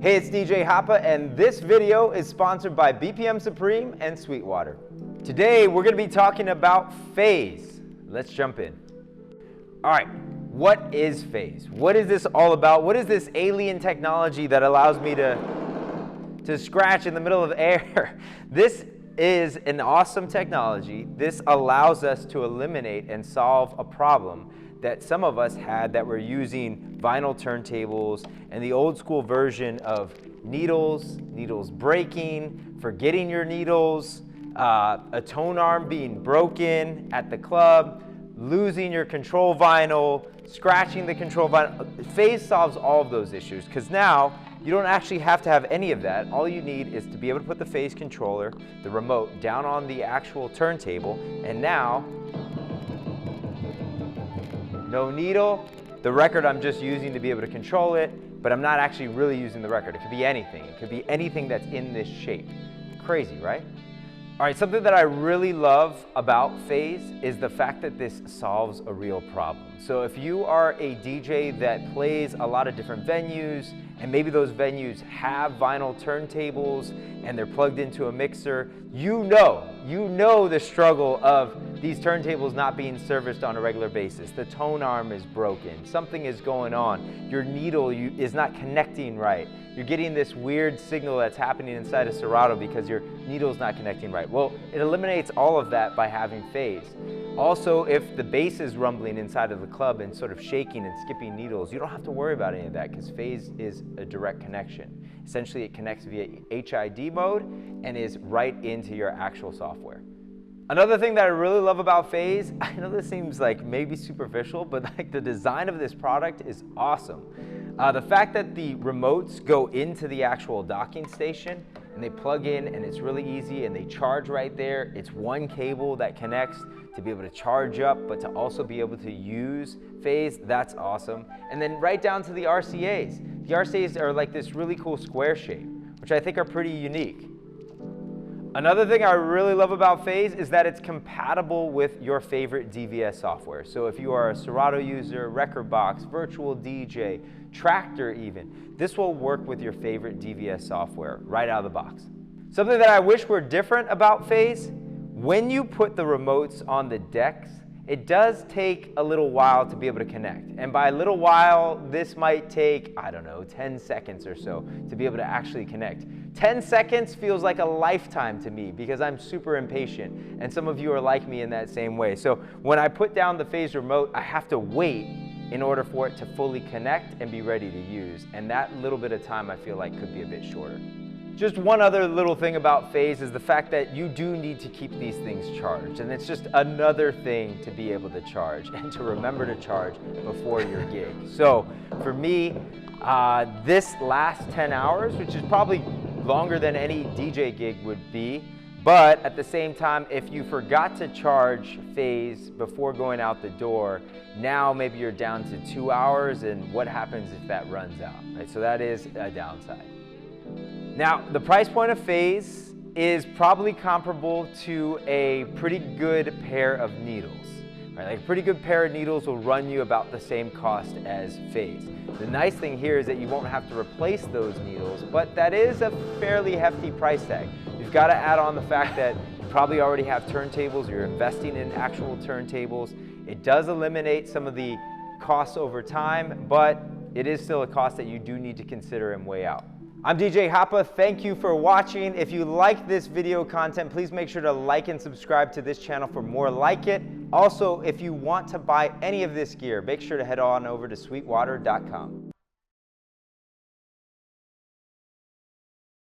Hey, it's DJ Hapa, and this video is sponsored by BPM Supreme and Sweetwater. Today, we're going to be talking about phase. Let's jump in. All right, what is phase? What is this all about? What is this alien technology that allows me to scratch in the middle of the air? This is an awesome technology. This allows us to eliminate and solve a problem that some of us had that were using vinyl turntables and the old school version of needles breaking, forgetting your needles, a tone arm being broken at the club, losing your control vinyl, scratching the control vinyl. Phase solves all of those issues because now you don't actually have to have any of that. All you need is to be able to put the phase controller, the remote, down on the actual turntable, and now no needle. The record I'm just using to be able to control it, but I'm not actually really using the record. It could be anything. It could be anything that's in this shape. Crazy, right? All right, something that I really love about phase is the fact that this solves a real problem. So if you are a DJ that plays a lot of different venues, and maybe those venues have vinyl turntables and they're plugged into a mixer, you know the struggle of these turntables not being serviced on a regular basis. The tone arm is broken, something is going on, your needle is not connecting right. You're getting this weird signal that's happening inside a Serato because your needle's not connecting right. Well, it eliminates all of that by having phase. Also, if the bass is rumbling inside of the club and sort of shaking and skipping needles, you don't have to worry about any of that because phase is a direct connection. Essentially, it connects via HID mode and is right into your actual software. Another thing that I really love about phase, I know this seems like maybe superficial, but like the design of this product is awesome. The fact that the remotes go into the actual docking station and they plug in and it's really easy and they charge right there. It's one cable that connects to be able to charge up, but to also be able to use phase, that's awesome. And then right down to the RCAs. The RCAs are like this really cool square shape, which I think are pretty unique. Another thing I really love about phase is that it's compatible with your favorite DVS software. So if you are a Serato user, Rekordbox, Virtual DJ, Tractor even, this will work with your favorite DVS software right out of the box. Something that I wish were different about phase, when you put the remotes on the decks, it does take a little while to be able to connect. And by a little while, this might take, I don't know, 10 seconds or so to be able to actually connect. 10 seconds feels like a lifetime to me because I'm super impatient, and some of you are like me in that same way. So when I put down the phase remote, I have to wait in order for it to fully connect and be ready to use. And that little bit of time I feel like could be a bit shorter. Just one other little thing about phase is the fact that you do need to keep these things charged, and it's just another thing to be able to charge and to remember to charge before your gig. So for me, this last 10 hours, which is probably longer than any DJ gig would be, but at the same time, if you forgot to charge phase before going out the door, now maybe you're down to 2 hours, and what happens if that runs out, right? So that is a downside. Now, the price point of phase is probably comparable to a pretty good pair of needles. Right? Like a pretty good pair of needles will run you about the same cost as phase. The nice thing here is that you won't have to replace those needles, but that is a fairly hefty price tag. You've got to add on the fact that you probably already have turntables, you're investing in actual turntables. It does eliminate some of the costs over time, but it is still a cost that you do need to consider and weigh out. I'm DJ Hapa. Thank you for watching. If you like this video content, please make sure to like and subscribe to this channel for more like it. Also, if you want to buy any of this gear, make sure to head on over to sweetwater.com.